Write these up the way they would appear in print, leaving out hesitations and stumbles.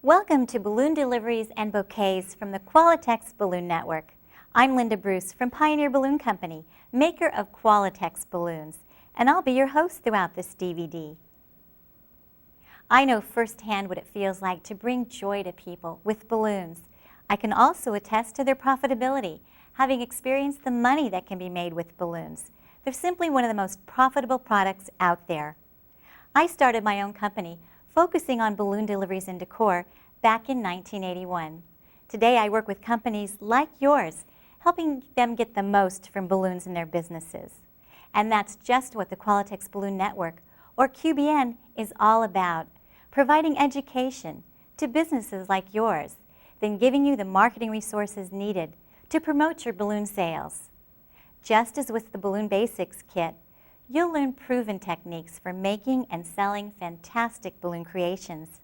Welcome to Balloon Deliveries and Bouquets from the Qualitex Balloon Network. I'm Linda Bruce from Pioneer Balloon Company, maker of Qualitex balloons, and I'll be your host throughout this DVD. I know firsthand what it feels like to bring joy to people with balloons. I can also attest to their profitability, having experienced the money that can be made with balloons. They're simply one of the most profitable products out there. I started my own company focusing on balloon deliveries and decor back in 1981. Today I work with companies like yours, helping them get the most from balloons in their businesses. And that's just what the Qualitex Balloon Network, or QBN, is all about, providing education to businesses like yours, then giving you the marketing resources needed to promote your balloon sales. Just as with the Balloon Basics kit, you'll learn proven techniques for making and selling fantastic balloon creations.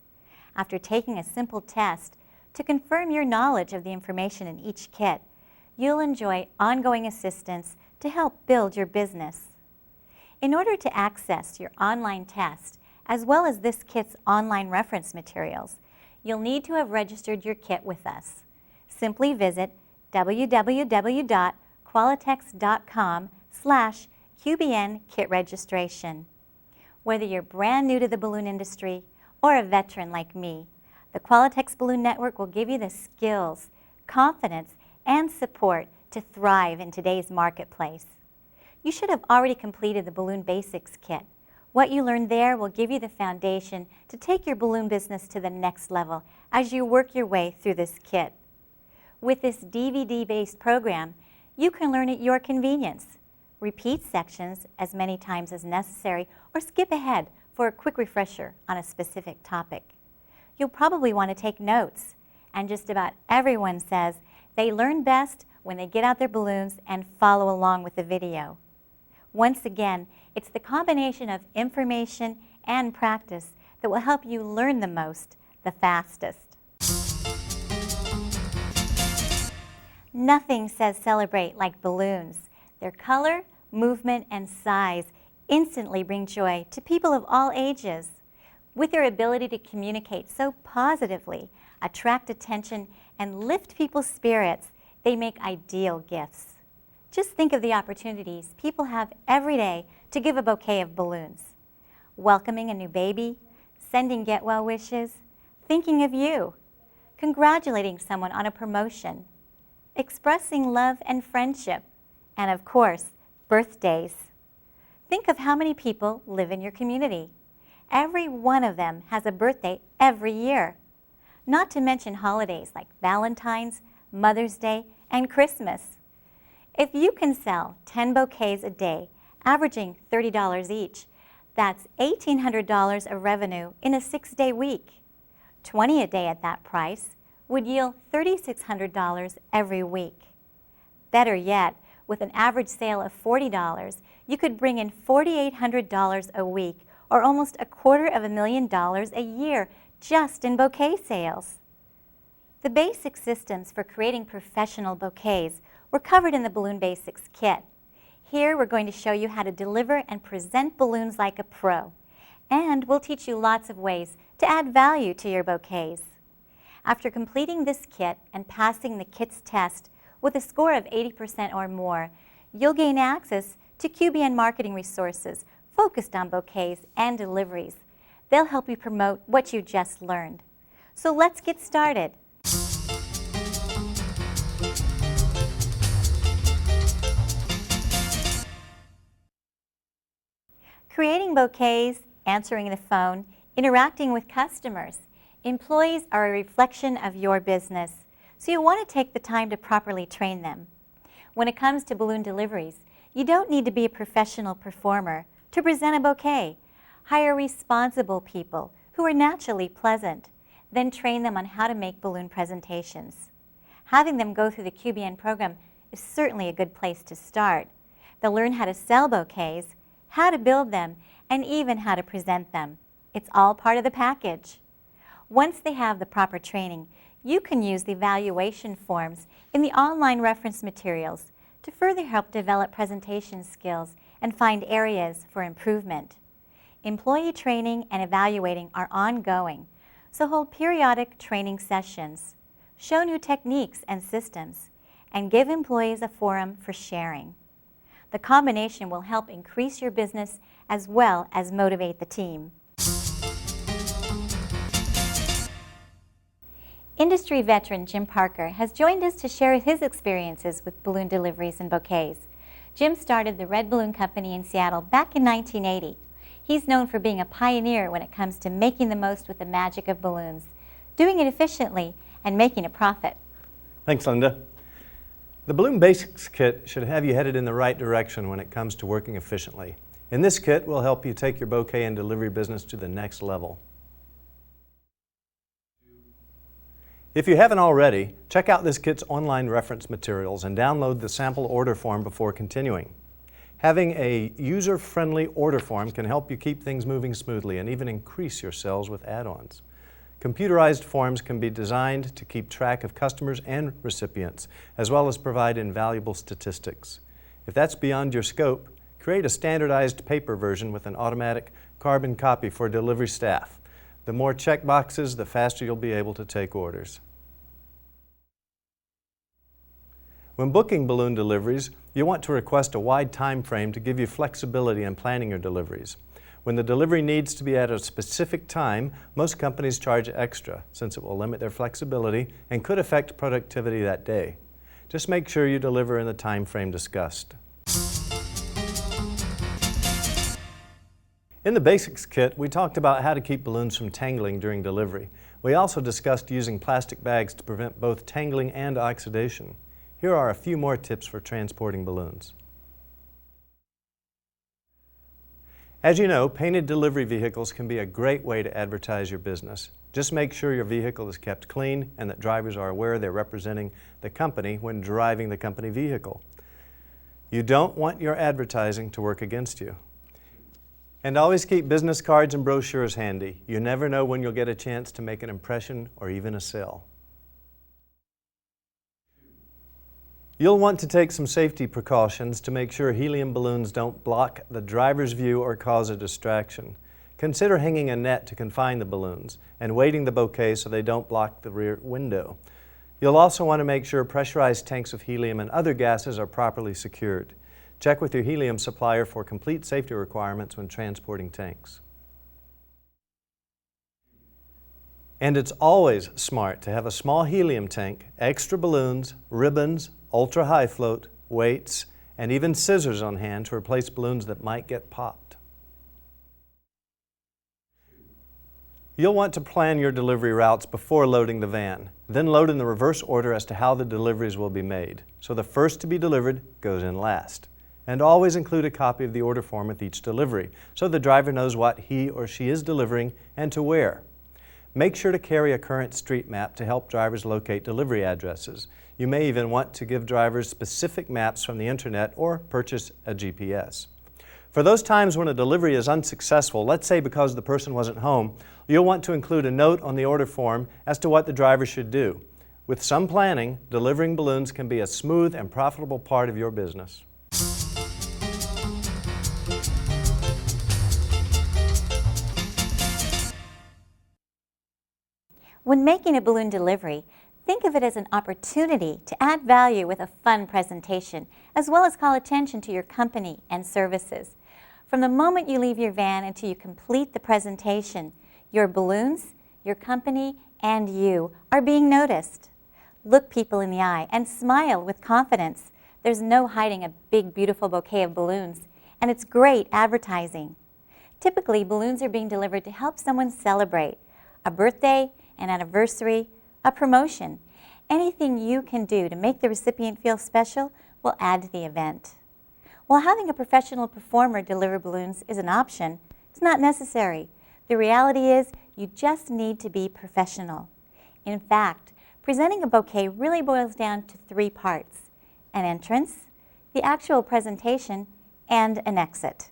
After taking a simple test to confirm your knowledge of the information in each kit, you'll enjoy ongoing assistance to help build your business. In order to access your online test, as well as this kit's online reference materials, you'll need to have registered your kit with us. Simply visit www.qualitex.com/QBN kit registration. Whether you're brand new to the balloon industry or a veteran like me, the Qualitex Balloon Network will give you the skills, confidence, and support to thrive in today's marketplace. You should have already completed the Balloon Basics kit. What you learn there will give you the foundation to take your balloon business to the next level as you work your way through this kit. With this DVD-based program, you can learn at your convenience. Repeat sections as many times as necessary, or skip ahead for a quick refresher on a specific topic. You'll probably want to take notes, and just about everyone says they learn best when they get out their balloons and follow along with the video. Once again, it's the combination of information and practice that will help you learn the most, the fastest. Nothing says celebrate like balloons. Their color, movement, and size instantly bring joy to people of all ages. With their ability to communicate so positively, attract attention, and lift people's spirits, they make ideal gifts. Just think of the opportunities people have every day to give a bouquet of balloons. Welcoming a new baby, sending get well wishes, thinking of you, congratulating someone on a promotion, expressing love and friendship, and of course, birthdays. Think of how many people live in your community. Every one of them has a birthday every year. Not to mention holidays like Valentine's, Mother's Day, and Christmas. If you can sell 10 bouquets a day, averaging $30 each, that's $1,800 of revenue in a 6-day week. 20 a day at that price would yield $3,600 every week. Better yet, with an average sale of $40, you could bring in $4,800 a week, or almost $250,000 a year just in bouquet sales. The basic systems for creating professional bouquets were covered in the Balloon Basics kit. Here we're going to show you how to deliver and present balloons like a pro, and we'll teach you lots of ways to add value to your bouquets. After completing this kit and passing the kit's test with a score of 80% or more, you'll gain access to QBN marketing resources focused on bouquets and deliveries. They'll help you promote what you just learned. So let's get started. Creating bouquets, answering the phone, interacting with customers. Employees are a reflection of your business, so you'll want to take the time to properly train them. When it comes to balloon deliveries, you don't need to be a professional performer to present a bouquet. Hire responsible people who are naturally pleasant, then train them on how to make balloon presentations. Having them go through the QBN program is certainly a good place to start. They'll learn how to sell bouquets, how to build them, and even how to present them. It's all part of the package. Once they have the proper training, you can use the evaluation forms in the online reference materials to further help develop presentation skills and find areas for improvement. Employee training and evaluating are ongoing, So hold periodic training sessions, show new techniques and systems, and give employees a forum for sharing. The combination will help increase your business as well as motivate the team. Industry veteran Jim Parker has joined us to share his experiences with balloon deliveries and bouquets. Jim started the Red Balloon Company in Seattle back in 1980. He's known for being a pioneer when it comes to making the most with the magic of balloons, doing it efficiently, and making a profit. Thanks, Linda. The Balloon Basics Kit should have you headed in the right direction when it comes to working efficiently. In this kit, we'll help you take your bouquet and delivery business to the next level. If you haven't already, check out this kit's online reference materials and download the sample order form before continuing. Having a user-friendly order form can help you keep things moving smoothly and even increase your sales with add-ons. Computerized forms can be designed to keep track of customers and recipients, as well as provide invaluable statistics. If that's beyond your scope, create a standardized paper version with an automatic carbon copy for delivery staff. The more check boxes, the faster you'll be able to take orders. When booking balloon deliveries, you want to request a wide time frame to give you flexibility in planning your deliveries. When the delivery needs to be at a specific time, most companies charge extra, since it will limit their flexibility and could affect productivity that day. Just make sure you deliver in the time frame discussed. In the Basics Kit, we talked about how to keep balloons from tangling during delivery. We also discussed using plastic bags to prevent both tangling and oxidation. Here are a few more tips for transporting balloons. As you know, painted delivery vehicles can be a great way to advertise your business. Just make sure your vehicle is kept clean and that drivers are aware they're representing the company when driving the company vehicle. You don't want your advertising to work against you. And always keep business cards and brochures handy. You never know when you'll get a chance to make an impression or even a sale. You'll want to take some safety precautions to make sure helium balloons don't block the driver's view or cause a distraction. Consider hanging a net to confine the balloons and weighting the bouquet so they don't block the rear window. You'll also want to make sure pressurized tanks of helium and other gases are properly secured. Check with your helium supplier for complete safety requirements when transporting tanks. And it's always smart to have a small helium tank, extra balloons, ribbons, ultra-high float, weights, and even scissors on hand to replace balloons that might get popped. You'll want to plan your delivery routes before loading the van, then load in the reverse order as to how the deliveries will be made. So the first to be delivered goes in last. And always include a copy of the order form with each delivery, so the driver knows what he or she is delivering and to where. Make sure to carry a current street map to help drivers locate delivery addresses. You may even want to give drivers specific maps from the internet or purchase a GPS. For those times when a delivery is unsuccessful, let's say because the person wasn't home, you'll want to include a note on the order form as to what the driver should do. With some planning, delivering balloons can be a smooth and profitable part of your business. When making a balloon delivery, think of it as an opportunity to add value with a fun presentation, as well as call attention to your company and services. From the moment you leave your van until you complete the presentation, your balloons, your company, and you are being noticed. Look people in the eye and smile with confidence. There's no hiding a big, beautiful bouquet of balloons, and it's great advertising. Typically, balloons are being delivered to help someone celebrate a birthday, an anniversary, a promotion. Anything you can do to make the recipient feel special will add to the event. While having a professional performer deliver balloons is an option, it's not necessary. The reality is you just need to be professional. In fact, presenting a bouquet really boils down to 3 parts: an entrance, the actual presentation, and an exit.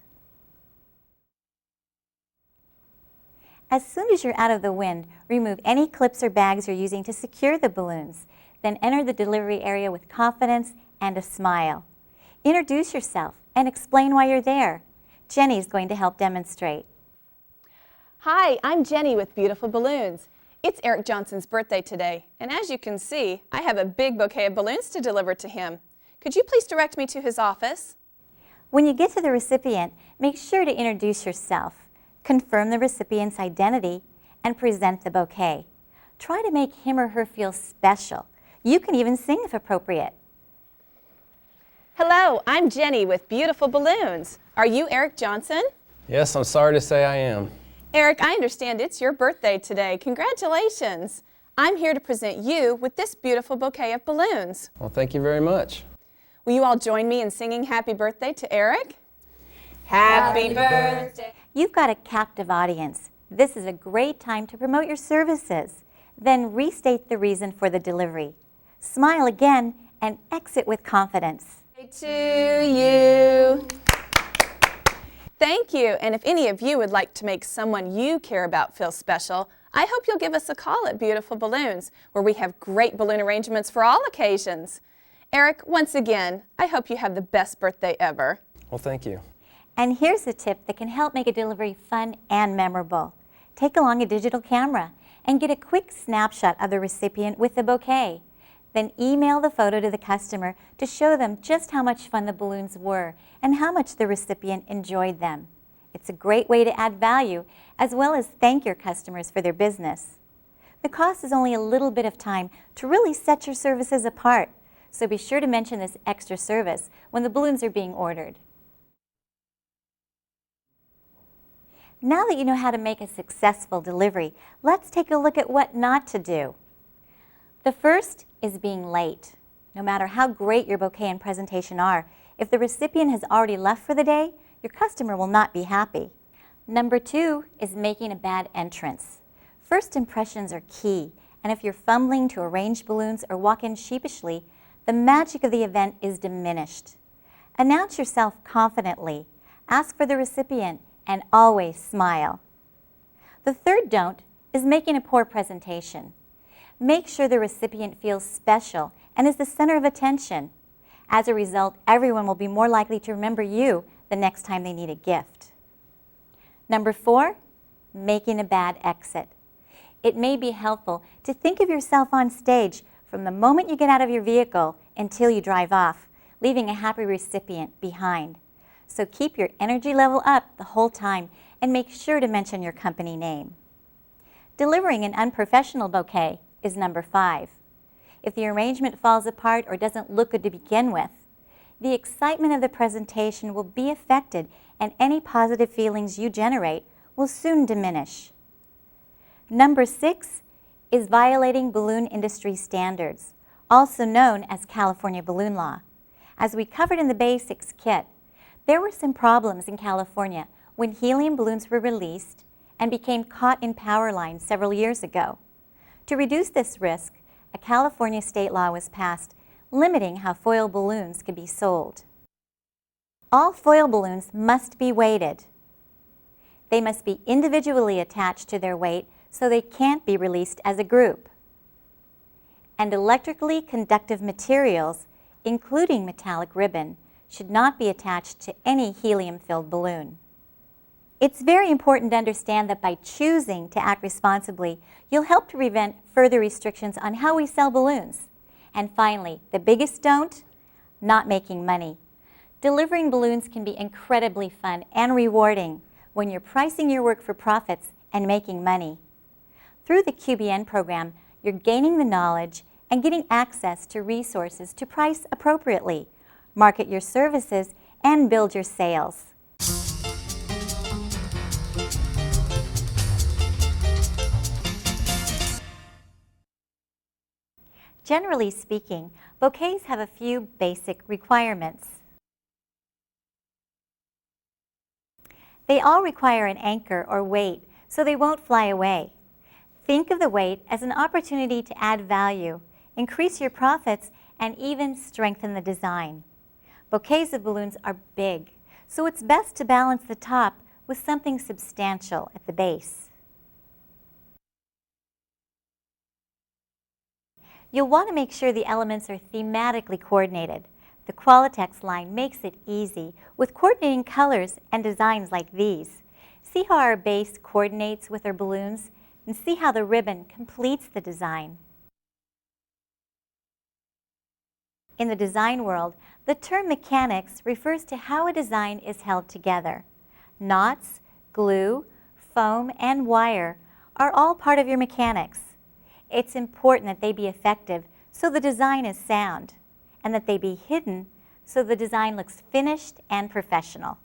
As soon as you're out of the wind, remove any clips or bags you're using to secure the balloons. Then enter the delivery area with confidence and a smile. Introduce yourself and explain why you're there. Jenny's going to help demonstrate. Hi, I'm Jenny with Beautiful Balloons. It's Eric Johnson's birthday today, and as you can see, I have a big bouquet of balloons to deliver to him. Could you please direct me to his office? When you get to the recipient, make sure to introduce yourself, confirm the recipient's identity, and present the bouquet. Try to make him or her feel special. You can even sing if appropriate. Hello, I'm Jenny with Beautiful Balloons. Are you Eric Johnson? Yes, I'm sorry to say I am. Eric, I understand it's your birthday today. Congratulations. I'm here to present you with this beautiful bouquet of balloons. Well, thank you very much. Will you all join me in singing happy birthday to Eric? Happy birthday. You've got a captive audience. This is a great time to promote your services. Then restate the reason for the delivery. Smile again and exit with confidence. To you. Thank you, and if any of you would like to make someone you care about feel special, I hope you'll give us a call at Beautiful Balloons, where we have great balloon arrangements for all occasions. Eric, once again, I hope you have the best birthday ever. Well, thank you. And here's a tip that can help make a delivery fun and memorable. Take along a digital camera and get a quick snapshot of the recipient with the bouquet. Then email the photo to the customer to show them just how much fun the balloons were and how much the recipient enjoyed them. It's a great way to add value as well as thank your customers for their business. The cost is only a little bit of time to really set your services apart, so be sure to mention this extra service when the balloons are being ordered. Now that you know how to make a successful delivery, let's take a look at what not to do. The first is being late. No matter how great your bouquet and presentation are, if the recipient has already left for the day, your customer will not be happy. Number 2 is making a bad entrance. First impressions are key, and if you're fumbling to arrange balloons or walk in sheepishly, the magic of the event is diminished. Announce yourself confidently, ask for the recipient, and always smile. The third don't is making a poor presentation. Make sure the recipient feels special and is the center of attention. As a result, everyone will be more likely to remember you the next time they need a gift. Number 4, making a bad exit. It may be helpful to think of yourself on stage from the moment you get out of your vehicle until you drive off, leaving a happy recipient behind. So keep your energy level up the whole time and make sure to mention your company name. Delivering an unprofessional bouquet is number 5. If the arrangement falls apart or doesn't look good to begin with, the excitement of the presentation will be affected and any positive feelings you generate will soon diminish. Number 6 is violating balloon industry standards, also known as California balloon law. As we covered in the basics kit, there were some problems in California when helium balloons were released and became caught in power lines several years ago. To reduce this risk, a California state law was passed limiting how foil balloons could be sold. All foil balloons must be weighted. They must be individually attached to their weight so they can't be released as a group. And electrically conductive materials, including metallic ribbon, should not be attached to any helium-filled balloon. It's very important to understand that by choosing to act responsibly, you'll help to prevent further restrictions on how we sell balloons. And finally, the biggest don't, not making money. Delivering balloons can be incredibly fun and rewarding when you're pricing your work for profits and making money. Through the QBN program, you're gaining the knowledge and getting access to resources to price appropriately, market your services, and build your sales. Generally speaking, bouquets have a few basic requirements. They all require an anchor or weight so they won't fly away. Think of the weight as an opportunity to add value, increase your profits, and even strengthen the design. Bouquets of balloons are big, so it's best to balance the top with something substantial at the base. You'll want to make sure the elements are thematically coordinated. The Qualitex line makes it easy with coordinating colors and designs like these. See how our base coordinates with our balloons? and see how the ribbon completes the design. In the design world, the term mechanics refers to how a design is held together. Knots, glue, foam, and wire are all part of your mechanics. It's important that they be effective so the design is sound, and that they be hidden so the design looks finished and professional.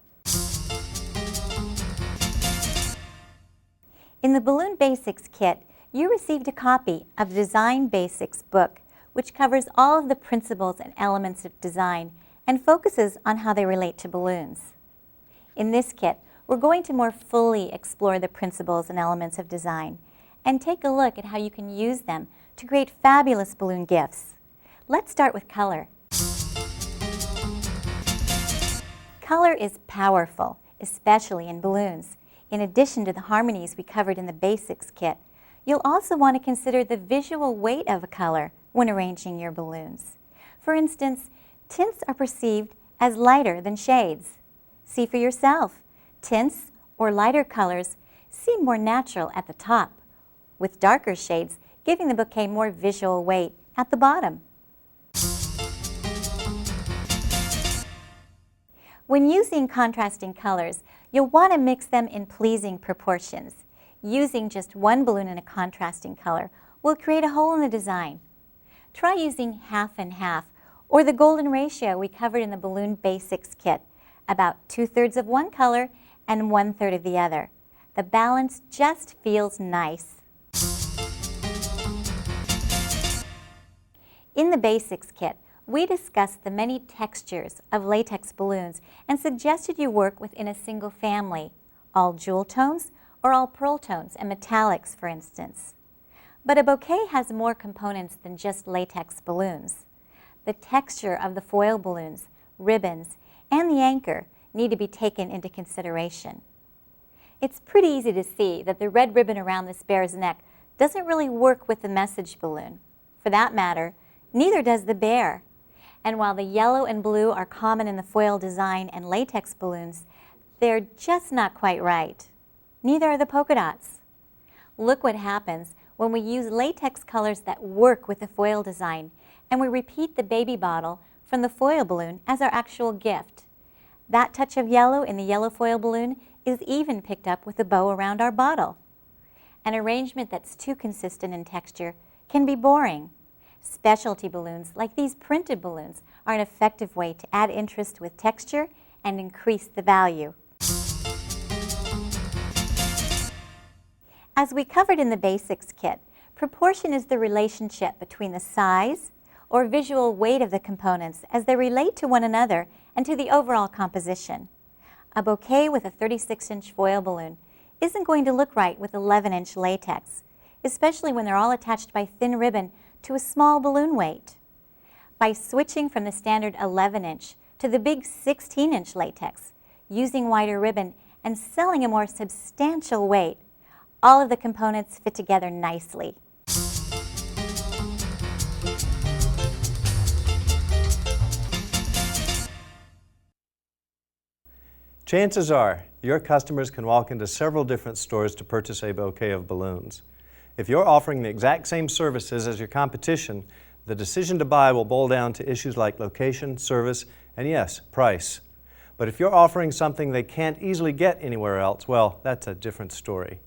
In the Balloon Basics Kit, you received a copy of the Design Basics book, which covers all of the principles and elements of design and focuses on how they relate to balloons. In this kit, we're going to more fully explore the principles and elements of design and take a look at how you can use them to create fabulous balloon gifts. Let's start with color. Color is powerful, especially in balloons. In addition to the harmonies we covered in the Basics Kit, you'll also want to consider the visual weight of a color when arranging your balloons. For instance, tints are perceived as lighter than shades. See for yourself. Tints or lighter colors seem more natural at the top, with darker shades giving the bouquet more visual weight at the bottom. When using contrasting colors, you'll want to mix them in pleasing proportions. Using just one balloon in a contrasting color will create a hole in the design. Try using half and half, or the golden ratio we covered in the Balloon Basics Kit, about 2/3 of one color and 1/3 of the other. The balance just feels nice. In the Basics Kit, we discussed the many textures of latex balloons and suggested you work within a single family, all jewel tones or all pearl tones and metallics, for instance. But a bouquet has more components than just latex balloons. The texture of the foil balloons, ribbons, and the anchor need to be taken into consideration. It's pretty easy to see that the red ribbon around this bear's neck doesn't really work with the message balloon. For that matter, neither does the bear. And while the yellow and blue are common in the foil design and latex balloons, they're just not quite right. Neither are the polka dots. Look what happens when we use latex colors that work with the foil design and we repeat the baby bottle from the foil balloon as our actual gift. That touch of yellow in the yellow foil balloon is even picked up with the bow around our bottle. An arrangement that's too consistent in texture can be boring. Specialty balloons, like these printed balloons, are an effective way to add interest with texture and increase the value. As we covered in the Basics Kit, proportion is the relationship between the size or visual weight of the components as they relate to one another and to the overall composition. A bouquet with a 36-inch foil balloon isn't going to look right with 11-inch latex, especially when they're all attached by thin ribbon to a small balloon weight. By switching from the standard 11-inch to the big 16-inch latex, using wider ribbon, and selling a more substantial weight, all of the components fit together nicely. Chances are your customers can walk into several different stores to purchase a bouquet of balloons. If you're offering the exact same services as your competition, the decision to buy will boil down to issues like location, service, and yes, price. But if you're offering something they can't easily get anywhere else, well, that's a different story.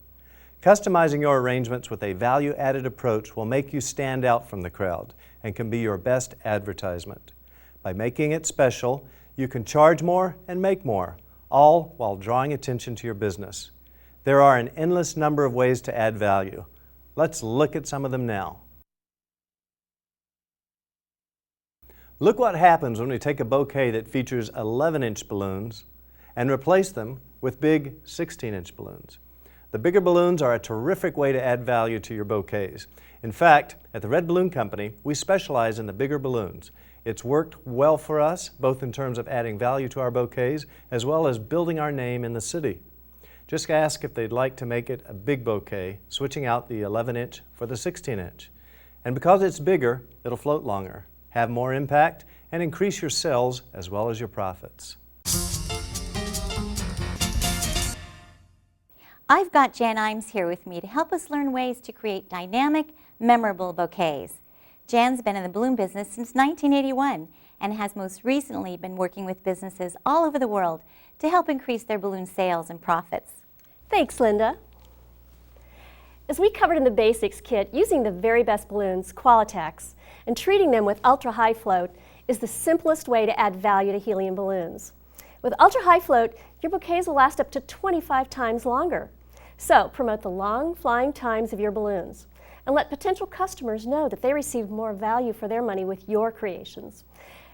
Customizing your arrangements with a value-added approach will make you stand out from the crowd and can be your best advertisement. By making it special, you can charge more and make more, all while drawing attention to your business. There are an endless number of ways to add value. Let's look at some of them now. Look what happens when we take a bouquet that features 11-inch balloons and replace them with big 16-inch balloons. The bigger balloons are a terrific way to add value to your bouquets. In fact, at the Red Balloon Company, we specialize in the bigger balloons. It's worked well for us, both in terms of adding value to our bouquets as well as building our name in the city. Just ask if they'd like to make it a big bouquet, switching out the 11-inch for the 16-inch. And because it's bigger, it'll float longer, have more impact, and increase your sales as well as your profits. I've got Jan Imes here with me to help us learn ways to create dynamic, memorable bouquets. Jan's been in the balloon business since 1981 and has most recently been working with businesses all over the world to help increase their balloon sales and profits. Thanks, Linda. As we covered in the basics kit, using the very best balloons, Qualitex, and treating them with ultra-high float is the simplest way to add value to helium balloons. With ultra-high float, your bouquets will last up to 25 times longer. So promote the long flying times of your balloons and let potential customers know that they receive more value for their money with your creations.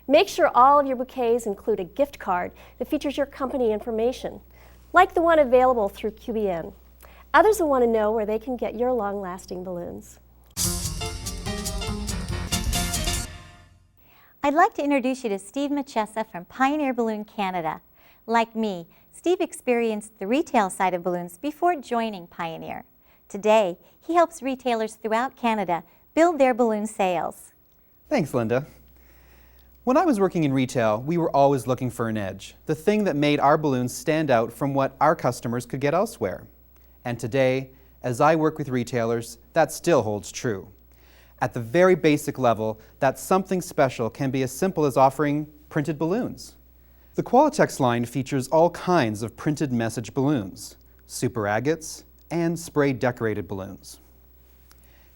Make sure all of your bouquets include a gift card that features your company information, like the one available through QBN. Others will want to know where they can get your long-lasting balloons. I'd like to introduce you to Steve Machessa from Pioneer Balloon Canada. Like me, Steve experienced the retail side of balloons before joining Pioneer. Today, he helps retailers throughout Canada build their balloon sales. Thanks, Linda. When I was working in retail, we were always looking for an edge, the thing that made our balloons stand out from what our customers could get elsewhere. And today, as I work with retailers, that still holds true. At the very basic level, that something special can be as simple as offering printed balloons. The Qualitex line features all kinds of printed message balloons, super agates, and spray-decorated balloons.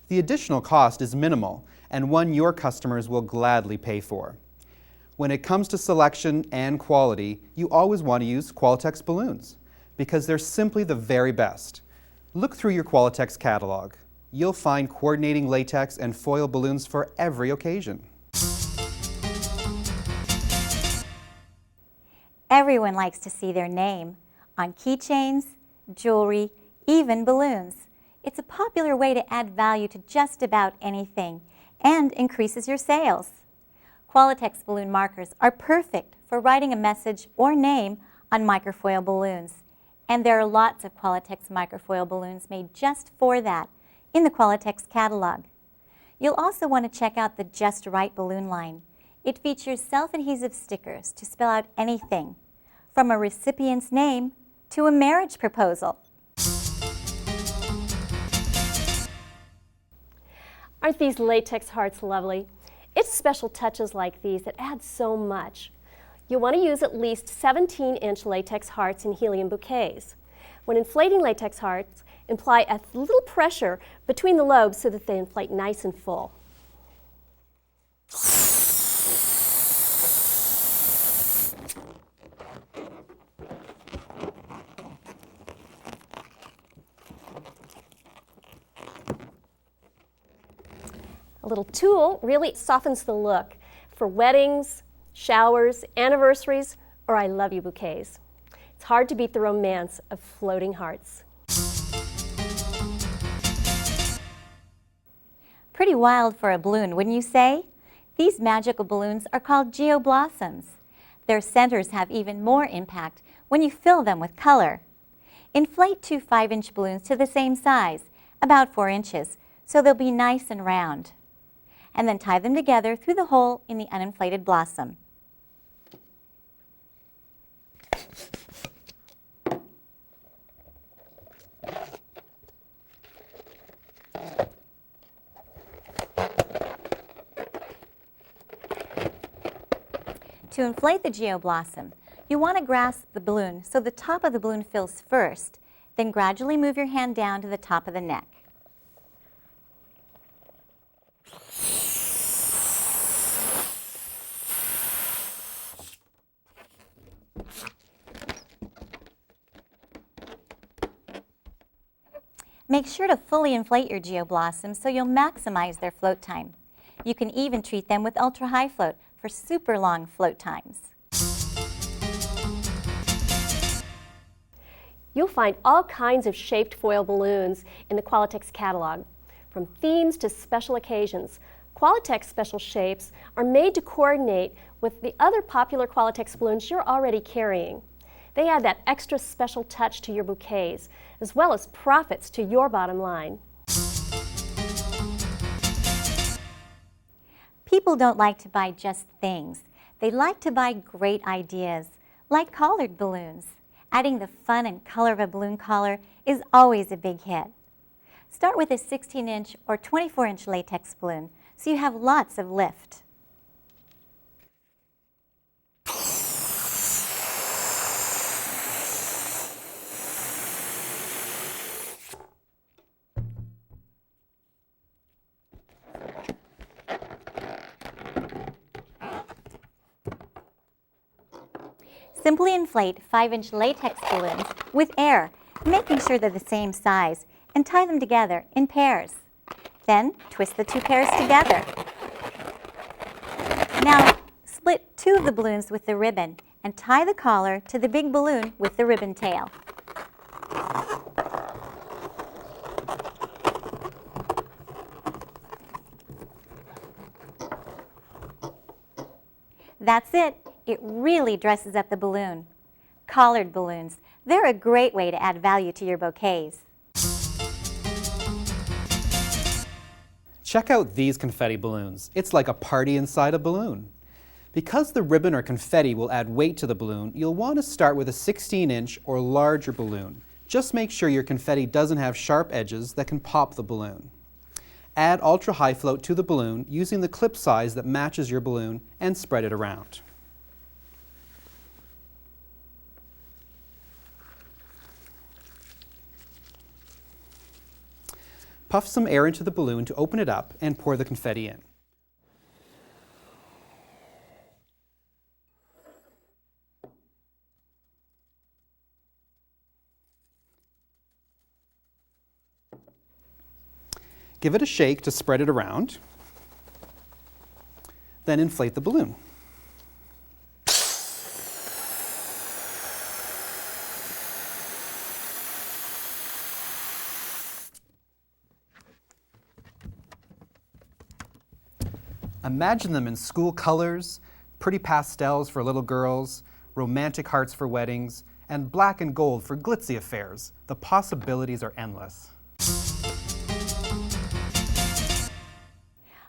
The additional cost is minimal and one your customers will gladly pay for. When it comes to selection and quality, you always want to use Qualitex balloons because they're simply the very best. Look through your Qualitex catalog. You'll find coordinating latex and foil balloons for every occasion. Everyone likes to see their name on keychains, jewelry, even balloons. It's a popular way to add value to just about anything and increases your sales. Qualitex balloon markers are perfect for writing a message or name on microfoil balloons. And there are lots of Qualitex microfoil balloons made just for that in the Qualitex catalog. You'll also want to check out the Just Right balloon line. It features self-adhesive stickers to spell out anything, from a recipient's name to a marriage proposal. Aren't these latex hearts lovely? It's special touches like these that add so much. You'll want to use at least 17-inch latex hearts in helium bouquets. When inflating latex hearts, apply a little pressure between the lobes so that they inflate nice and full. A little tulle really softens the look for weddings, showers, anniversaries, or I love you bouquets. It's hard to beat the romance of floating hearts. Pretty wild for a balloon, wouldn't you say? These magical balloons are called geoblossoms. Their centers have even more impact when you fill them with color. Inflate 2 5-inch balloons to the same size, about 4 inches, so they'll be nice and round. And then tie them together through the hole in the uninflated blossom. To inflate the geoblossom, you want to grasp the balloon so the top of the balloon fills first, then gradually move your hand down to the top of the neck. Make sure to fully inflate your geoblossoms so you'll maximize their float time. You can even treat them with ultra-high float for super long float times. You'll find all kinds of shaped foil balloons in the Qualitex catalog, from themes to special occasions. Qualitex special shapes are made to coordinate with the other popular Qualitex balloons you're already carrying. They add that extra special touch to your bouquets, as well as profits to your bottom line. People don't like to buy just things. They like to buy great ideas, like collared balloons. Adding the fun and color of a balloon collar is always a big hit. Start with a 16-inch or 24-inch latex balloon so you have lots of lift. Simply inflate 5-inch latex balloons with air, making sure they're the same size, and tie them together in pairs. Then twist the two pairs together. Now split 2 of the balloons with the ribbon and tie the collar to the big balloon with the ribbon tail. That's it. It really dresses up the balloon. Collared balloons. They're a great way to add value to your bouquets. Check out these confetti balloons. It's like a party inside a balloon. Because the ribbon or confetti will add weight to the balloon, you'll want to start with a 16-inch or larger balloon. Just make sure your confetti doesn't have sharp edges that can pop the balloon. Add ultra-high float to the balloon using the clip size that matches your balloon and spread it around. Puff some air into the balloon to open it up and pour the confetti in. Give it a shake to spread it around. Then inflate the balloon. Imagine them in school colors, pretty pastels for little girls, romantic hearts for weddings, and black and gold for glitzy affairs. The possibilities are endless.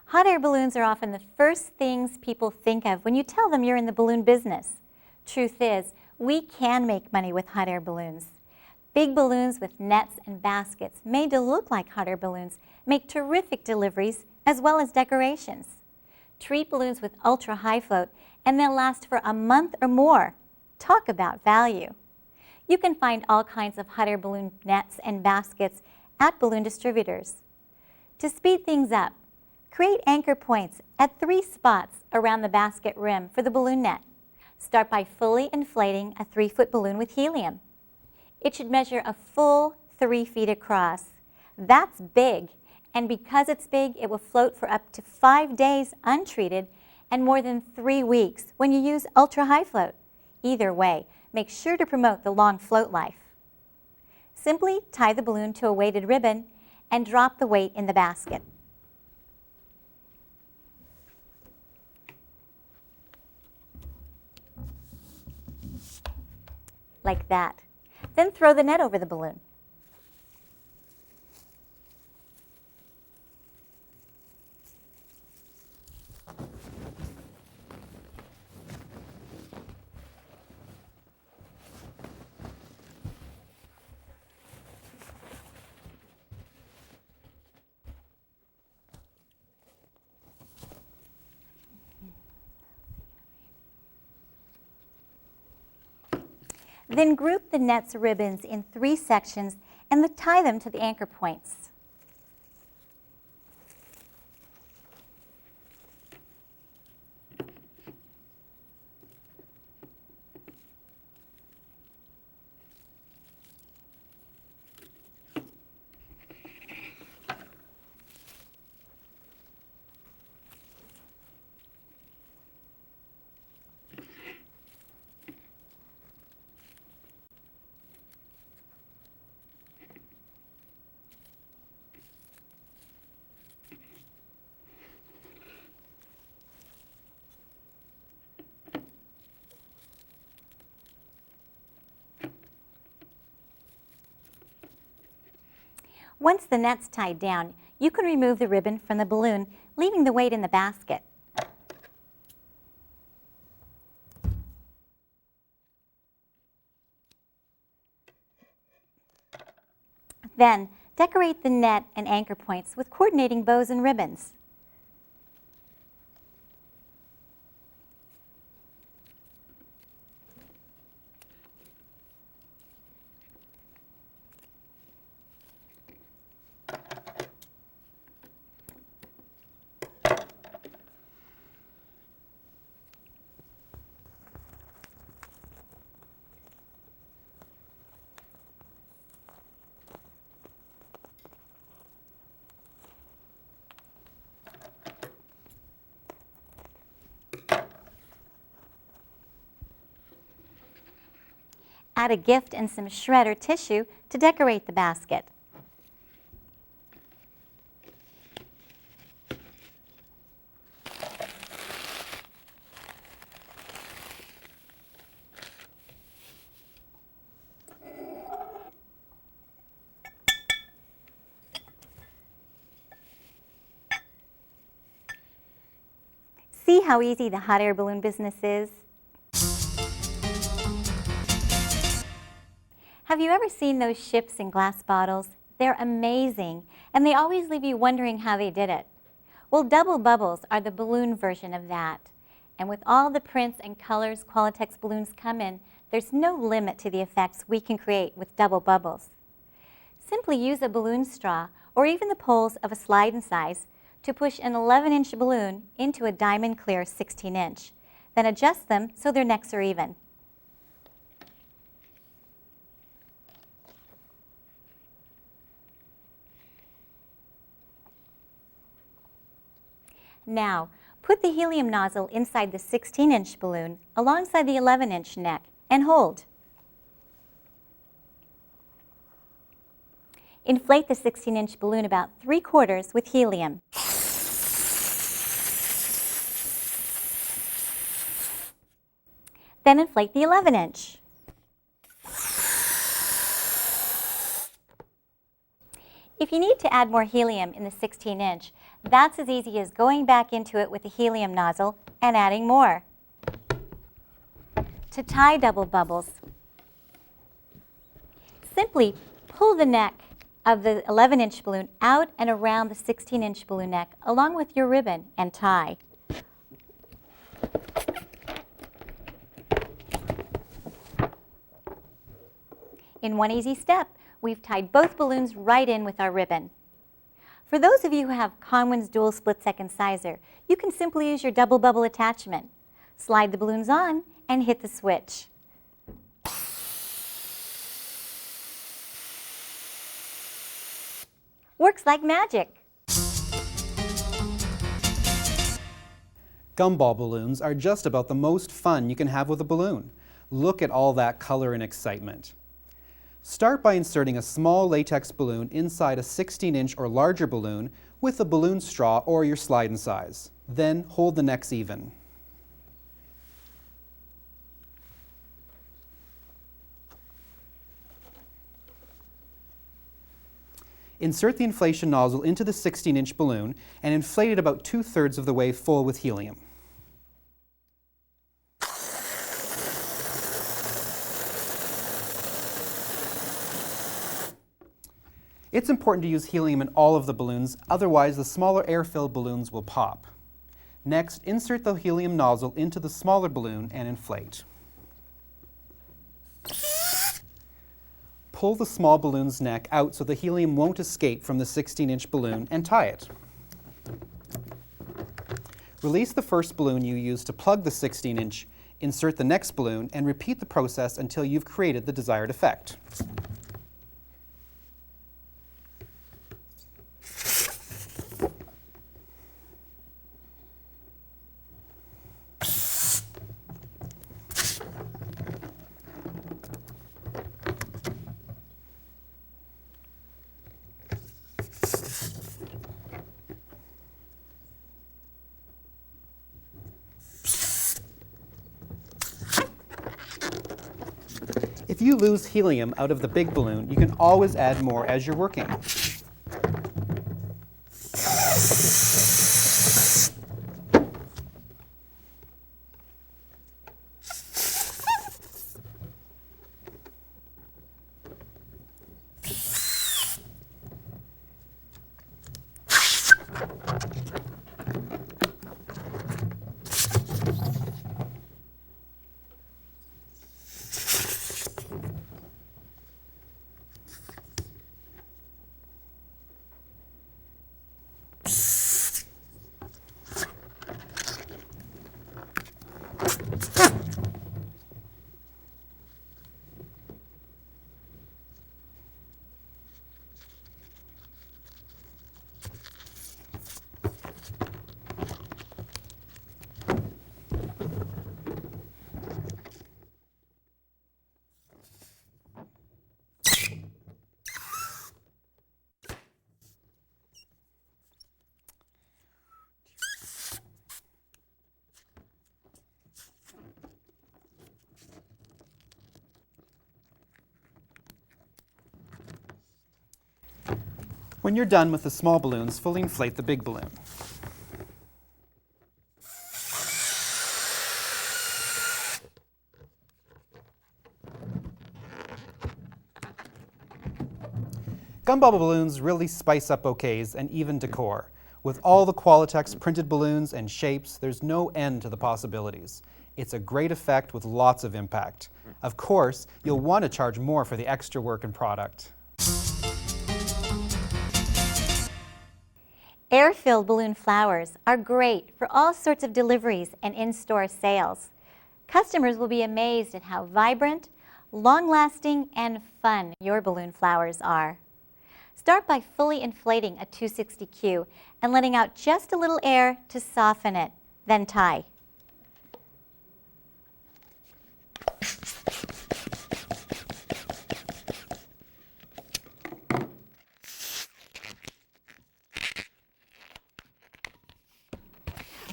Hot air balloons are often the first things people think of when you tell them you're in the balloon business. Truth is, we can make money with hot air balloons. Big balloons with nets and baskets made to look like hot air balloons make terrific deliveries as well as decorations. Treat balloons with ultra-high float and they'll last for a month or more. Talk about value. You can find all kinds of hot air balloon nets and baskets at balloon distributors. To speed things up, create anchor points at 3 spots around the basket rim for the balloon net. Start by fully inflating a 3-foot balloon with helium. It should measure a full 3 feet across. That's big, and because it's big, it will float for up to 5 days untreated and more than 3 weeks when you use ultra-high float. Either way, make sure to promote the long float life. Simply tie the balloon to a weighted ribbon and drop the weight in the basket. Like that. Then throw the net over the balloon. Then group the net's ribbons in 3 sections and tie them to the anchor points. Once the net's tied down, you can remove the ribbon from the balloon, leaving the weight in the basket. Then, decorate the net and anchor points with coordinating bows and ribbons. Add a gift and some shredder tissue to decorate the basket. See how easy the hot air balloon business is? Have you ever seen those ships in glass bottles? They're amazing, and they always leave you wondering how they did it. Well, double bubbles are the balloon version of that. And with all the prints and colors Qualitex balloons come in, there's no limit to the effects we can create with double bubbles. Simply use a balloon straw or even the poles of a slide and size to push an 11-inch balloon into a diamond clear 16-inch. Then adjust them so their necks are even. Now, put the helium nozzle inside the 16-inch balloon alongside the 11-inch neck and hold. Inflate the 16-inch balloon about 3/4 with helium. Then inflate the 11-inch. If you need to add more helium in the 16-inch, that's as easy as going back into it with a helium nozzle and adding more. To tie double bubbles, simply pull the neck of the 11-inch balloon out and around the 16-inch balloon neck along with your ribbon and tie. In one easy step, we've tied both balloons right in with our ribbon. For those of you who have Conwin's dual split-second sizer, you can simply use your double bubble attachment. Slide the balloons on and hit the switch. Works like magic. Gumball balloons are just about the most fun you can have with a balloon. Look at all that color and excitement. Start by inserting a small latex balloon inside a 16-inch or larger balloon with a balloon straw or your slide and size. Then hold the necks even. Insert the inflation nozzle into the 16-inch balloon and inflate it about 2/3 of the way full with helium. It's important to use helium in all of the balloons, otherwise the smaller air-filled balloons will pop. Next, insert the helium nozzle into the smaller balloon and inflate. Pull the small balloon's neck out so the helium won't escape from the 16-inch balloon and tie it. Release the first balloon you used to plug the 16-inch, insert the next balloon, and repeat the process until you've created the desired effect. If you lose helium out of the big balloon, you can always add more as you're working. When you're done with the small balloons, fully inflate the big balloon. Gumball balloons really spice up bouquets and even decor. With all the Qualitex printed balloons and shapes, there's no end to the possibilities. It's a great effect with lots of impact. Of course, you'll want to charge more for the extra work and product. Air-filled balloon flowers are great for all sorts of deliveries and in-store sales. Customers will be amazed at how vibrant, long-lasting, and fun your balloon flowers are. Start by fully inflating a 260Q and letting out just a little air to soften it, then tie.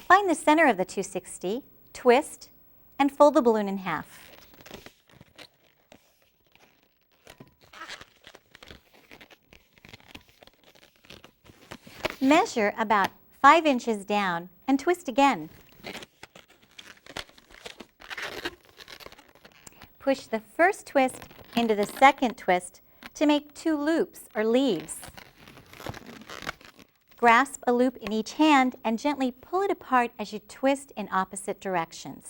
Find the center of the 260, twist, and fold the balloon in half. Measure about 5 inches down and twist again. Push the first twist into the second twist to make 2 loops or leaves. Grasp a loop in each hand and gently pull it apart as you twist in opposite directions.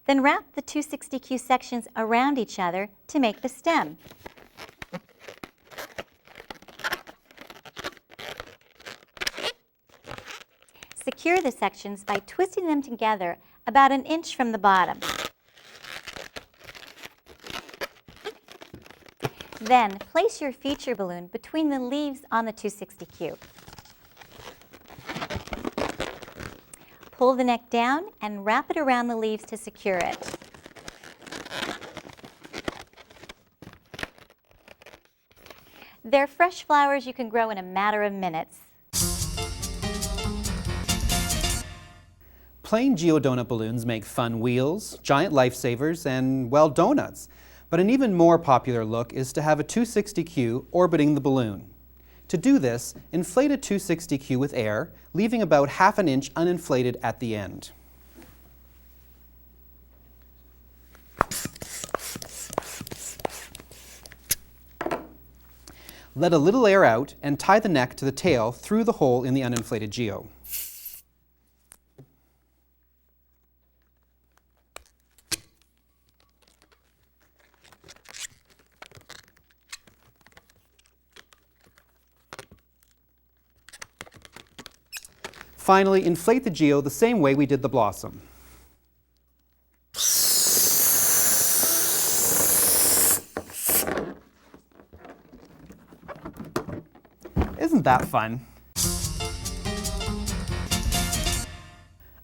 Then wrap the 260Q sections around each other to make the stem. Secure the sections by twisting them together about 1 inch from the bottom. Then place your feature balloon between the leaves on the 260Q. Pull the neck down and wrap it around the leaves to secure it. They're fresh flowers you can grow in a matter of minutes. Plain geodonut balloons make fun wheels, giant lifesavers, and, well, donuts. But an even more popular look is to have a 260Q orbiting the balloon. To do this, inflate a 260Q with air, leaving about ½ an inch uninflated at the end. Let a little air out and tie the neck to the tail through the hole in the uninflated geo. Finally, inflate the geo the same way we did the blossom. Isn't that fun?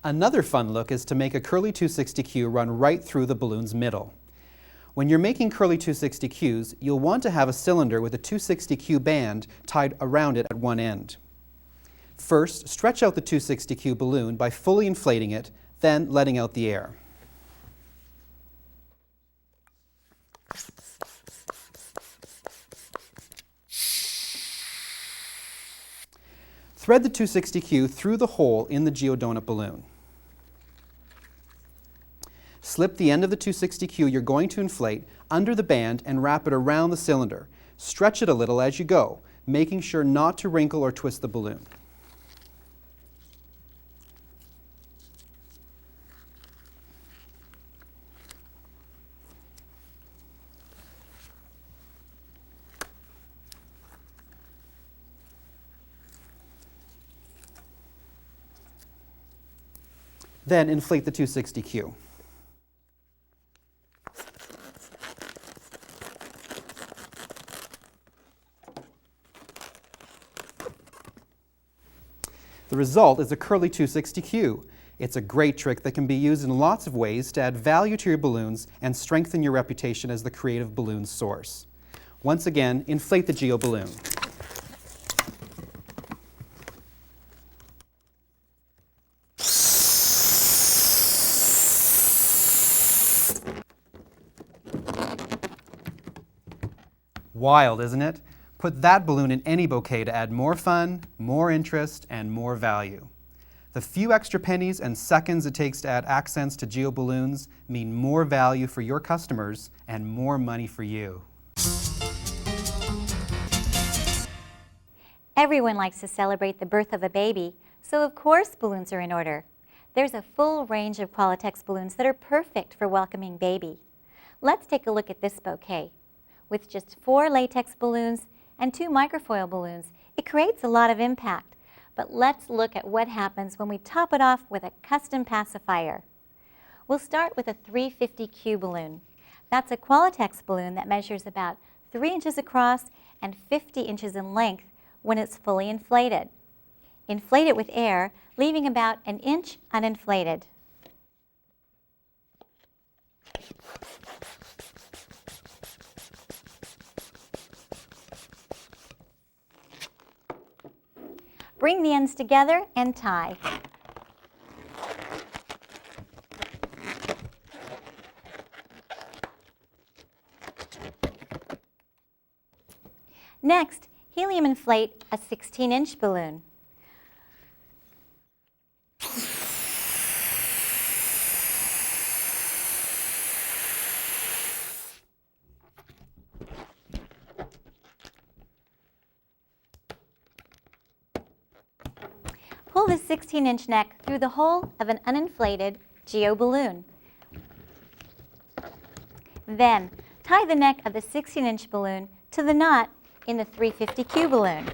Another fun look is to make a curly 260Q run right through the balloon's middle. When you're making curly 260Qs, you'll want to have a cylinder with a 260Q band tied around it at one end. First, stretch out the 260Q balloon by fully inflating it, then letting out the air. Thread the 260Q through the hole in the geodonut balloon. Slip the end of the 260Q you're going to inflate under the band and wrap it around the cylinder. Stretch it a little as you go, making sure not to wrinkle or twist the balloon. Then inflate the 260Q. The result is a curly 260Q. It's a great trick that can be used in lots of ways to add value to your balloons and strengthen your reputation as the creative balloon source. Once again, inflate the geo balloon. Wild, isn't it? Put that balloon in any bouquet to add more fun, more interest, and more value. The few extra pennies and seconds it takes to add accents to geo balloons mean more value for your customers and more money for you. Everyone likes to celebrate the birth of a baby, so of course balloons are in order. There's a full range of Qualitex balloons that are perfect for welcoming baby. Let's take a look at this bouquet. With just 4 latex balloons and 2 microfoil balloons, it creates a lot of impact. But let's look at what happens when we top it off with a custom pacifier. We'll start with a 350Q balloon. That's a Qualitex balloon that measures about 3 inches across and 50 inches in length when it's fully inflated. Inflate it with air, leaving about an inch uninflated. Bring the ends together and tie. Next, helium inflate a 16-inch balloon. Pull the 16-inch neck through the hole of an uninflated geo balloon. Then, tie the neck of the 16-inch balloon to the knot in the 350Q balloon.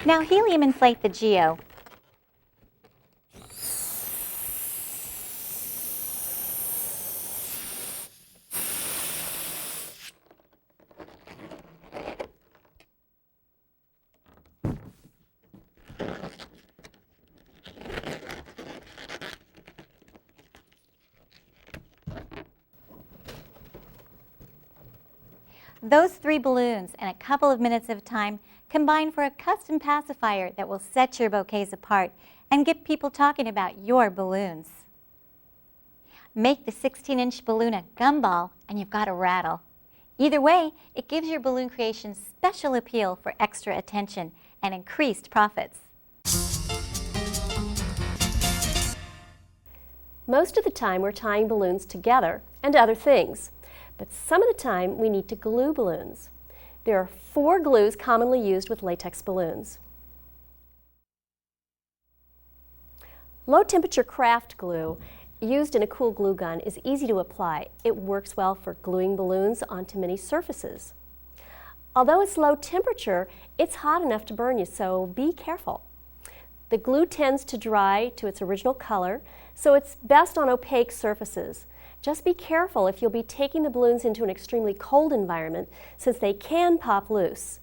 Now helium inflate the geo. Those 3 balloons and a couple of minutes of time combine for a custom pacifier that will set your bouquets apart and get people talking about your balloons. Make the 16-inch balloon a gumball and you've got a rattle. Either way, it gives your balloon creation special appeal for extra attention and increased profits. Most of the time we're tying balloons together and other things, but some of the time we need to glue balloons. There are 4 glues commonly used with latex balloons. Low temperature craft glue used in a cool glue gun is easy to apply. It works well for gluing balloons onto many surfaces. Although it's low temperature, it's hot enough to burn you, so be careful. The glue tends to dry to its original color, so it's best on opaque surfaces. Just be careful if you'll be taking the balloons into an extremely cold environment, since they can pop loose.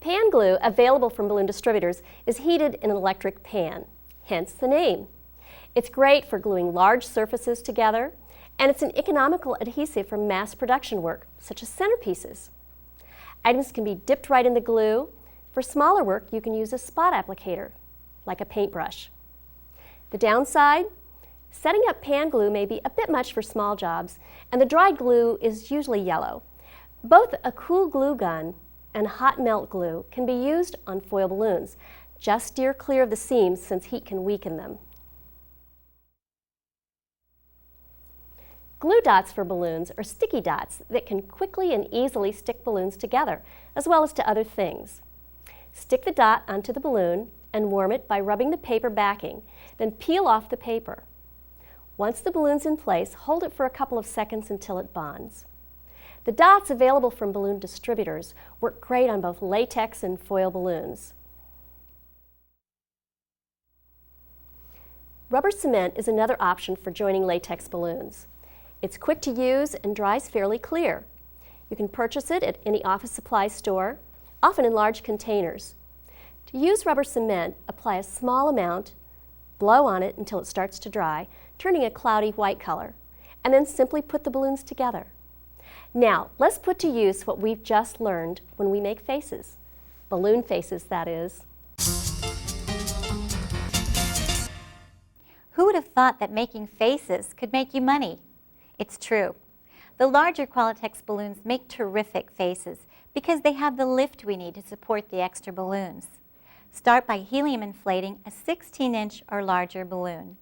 Pan glue, available from balloon distributors, is heated in an electric pan, hence the name. It's great for gluing large surfaces together, and it's an economical adhesive for mass production work, such as centerpieces. Items can be dipped right in the glue. For smaller work, you can use a spot applicator, like a paintbrush. The downside? Setting up pan glue may be a bit much for small jobs, and the dry glue is usually yellow. Both a cool glue gun and hot melt glue can be used on foil balloons. Just steer clear of the seams since heat can weaken them. Glue dots for balloons are sticky dots that can quickly and easily stick balloons together, as well as to other things. Stick the dot onto the balloon and warm it by rubbing the paper backing, then peel off the paper. Once the balloon's in place, hold it for a couple of seconds until it bonds. The dots available from balloon distributors work great on both latex and foil balloons. Rubber cement is another option for joining latex balloons. It's quick to use and dries fairly clear. You can purchase it at any office supply store, often in large containers. To use rubber cement, apply a small amount, blow on it until it starts to dry, turning a cloudy white color, and then simply put the balloons together. Now, let's put to use what we've just learned when we make faces. Balloon faces, that is. Who would have thought that making faces could make you money? It's true. The larger Qualitex balloons make terrific faces because they have the lift we need to support the extra balloons. Start by helium inflating a 16-inch or larger balloon.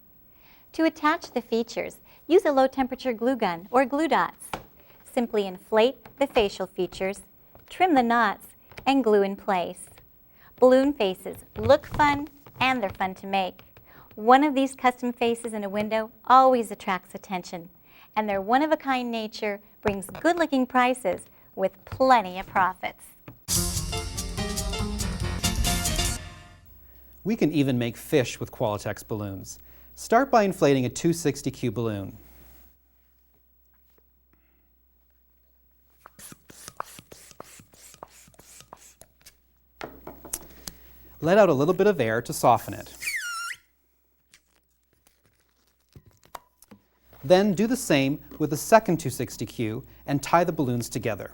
To attach the features, use a low-temperature glue gun or glue dots. Simply inflate the facial features, trim the knots, and glue in place. Balloon faces look fun and they're fun to make. One of these custom faces in a window always attracts attention, and their one-of-a-kind nature brings good-looking prices with plenty of profits. We can even make fish with Qualitex balloons. Start by inflating a 260Q balloon. Let out a little bit of air to soften it. Then do the same with the second 260Q and tie the balloons together.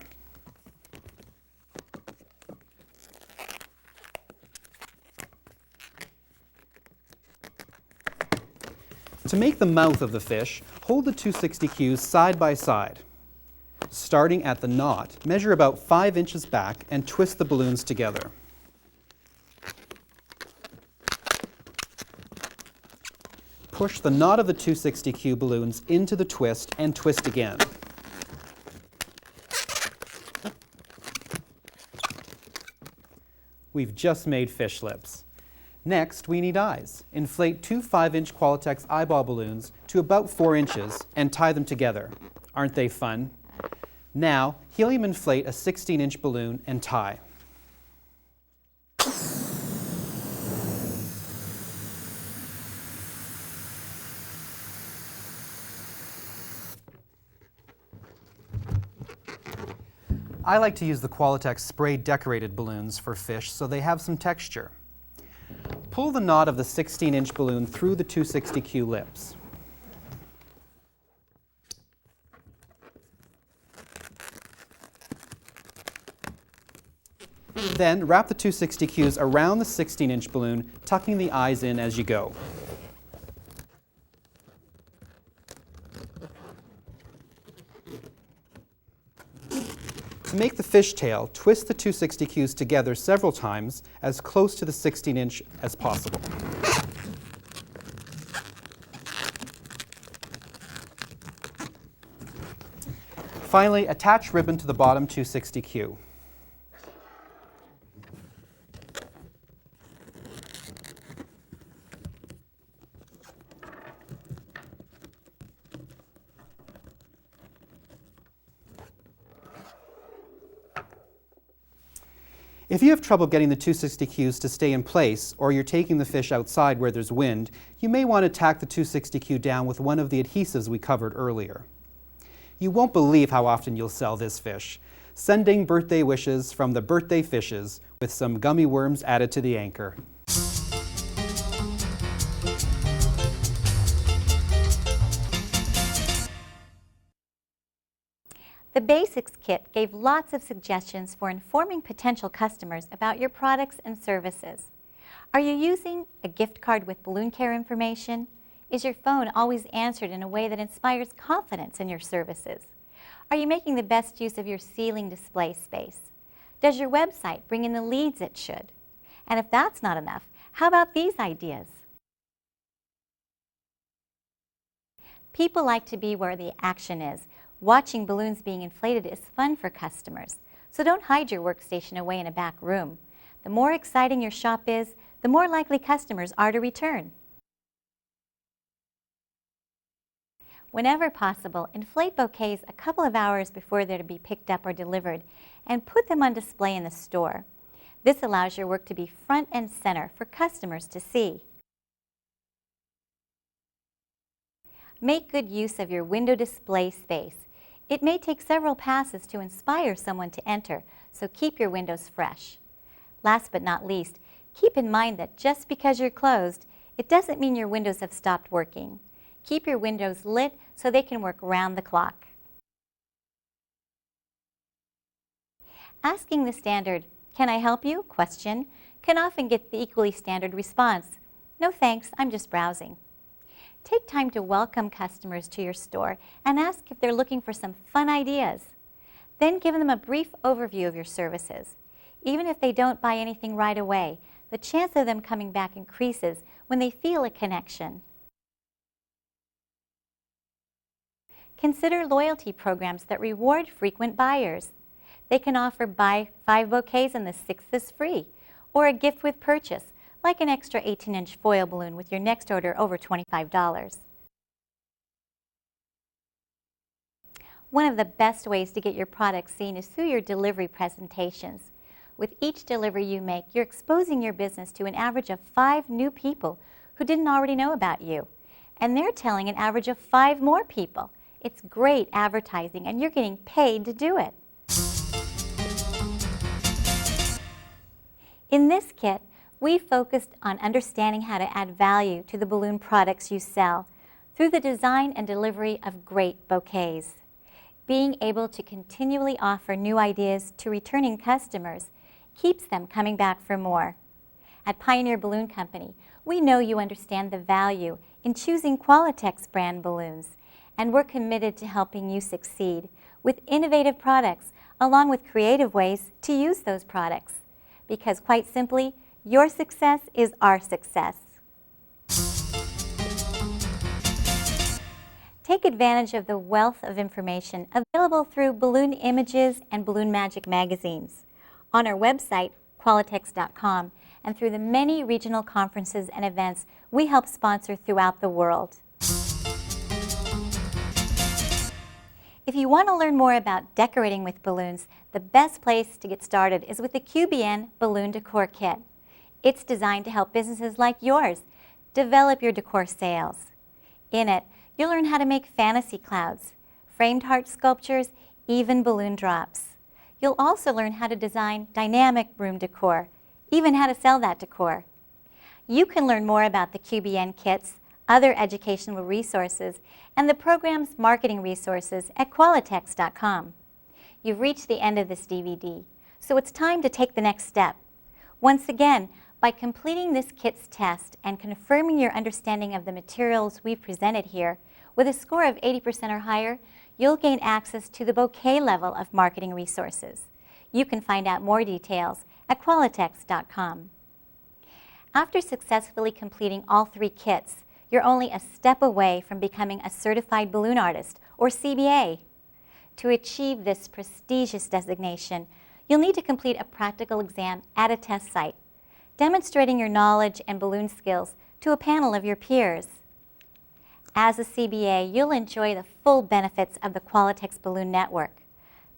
To make the mouth of the fish, hold the 260Qs side by side. Starting at the knot, measure about 5 inches back and twist the balloons together. Push the knot of the 260Q balloons into the twist and twist again. We've just made fish lips. Next, we need eyes. Inflate two 5-inch Qualitex eyeball balloons to about 4 inches and tie them together. Aren't they fun? Now, helium inflate a 16-inch balloon and tie. I like to use the Qualitex spray decorated balloons for fish so they have some texture. Pull the knot of the 16-inch balloon through the 260Q lips. Then wrap the 260Qs around the 16-inch balloon, tucking the eyes in as you go. To make the fishtail, twist the 260Qs together several times as close to the 16-inch as possible. Finally, attach ribbon to the bottom 260Q. If you have trouble getting the 260Qs to stay in place, or you're taking the fish outside where there's wind, you may want to tack the 260Q down with one of the adhesives we covered earlier. You won't believe how often you'll sell this fish. Sending birthday wishes from the birthday fishes with some gummy worms added to the anchor. The Basics Kit gave lots of suggestions for informing potential customers about your products and services. Are you using a gift card with balloon care information? Is your phone always answered in a way that inspires confidence in your services? Are you making the best use of your ceiling display space? Does your website bring in the leads it should? And if that's not enough, how about these ideas? People like to be where the action is. Watching balloons being inflated is fun for customers, so don't hide your workstation away in a back room. The more exciting your shop is, the more likely customers are to return. Whenever possible, inflate bouquets a couple of hours before they're to be picked up or delivered, and put them on display in the store. This allows your work to be front and center for customers to see. Make good use of your window display space. It may take several passes to inspire someone to enter, so keep your windows fresh. Last but not least, keep in mind that just because you're closed, it doesn't mean your windows have stopped working. Keep your windows lit so they can work round the clock. Asking the standard, "Can I help you?" question can often get the equally standard response, "No thanks, I'm just browsing." Take time to welcome customers to your store and ask if they're looking for some fun ideas. Then give them a brief overview of your services. Even if they don't buy anything right away, the chance of them coming back increases when they feel a connection. Consider loyalty programs that reward frequent buyers. They can offer buy 5 bouquets and the 6th is free, or a gift with purchase, like an extra 18-inch foil balloon with your next order over $25. One of the best ways to get your products seen is through your delivery presentations. With each delivery you make, you're exposing your business to an average of 5 new people who didn't already know about you. And they're telling an average of 5 more people. It's great advertising, and you're getting paid to do it. In this kit, we focused on understanding how to add value to the balloon products you sell through the design and delivery of great bouquets. Being able to continually offer new ideas to returning customers keeps them coming back for more. At Pioneer Balloon Company, we know you understand the value in choosing Qualitex brand balloons, and we're committed to helping you succeed with innovative products along with creative ways to use those products. Because quite simply, your success is our success. Take advantage of the wealth of information available through Balloon Images and Balloon Magic magazines, on our website, Qualitex.com, and through the many regional conferences and events we help sponsor throughout the world. If you want to learn more about decorating with balloons, the best place to get started is with the QBN Balloon Decor Kit. It's designed to help businesses like yours develop your decor sales. In it, you'll learn how to make fantasy clouds, framed heart sculptures, even balloon drops. You'll also learn how to design dynamic room decor, even how to sell that decor. You can learn more about the QBN kits, other educational resources, and the program's marketing resources at Qualitex.com. You've reached the end of this DVD, so it's time to take the next step. Once again, by completing this kit's test and confirming your understanding of the materials we've presented here, with a score of 80% or higher, you'll gain access to the bouquet level of marketing resources. You can find out more details at Qualitex.com. After successfully completing all 3 kits, you're only a step away from becoming a Certified Balloon Artist, or CBA. To achieve this prestigious designation, you'll need to complete a practical exam at a test site, demonstrating your knowledge and balloon skills to a panel of your peers. As a CBA, you'll enjoy the full benefits of the Qualitex Balloon Network: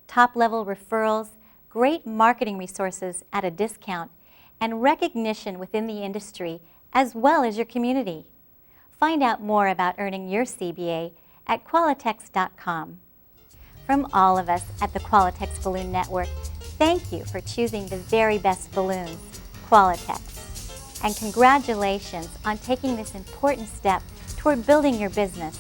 top-level referrals, great marketing resources at a discount, and recognition within the industry as well as your community. Find out more about earning your CBA at Qualitex.com. From all of us at the Qualitex Balloon Network, thank you for choosing the very best balloons, Qualitex. And congratulations on taking this important step toward building your business.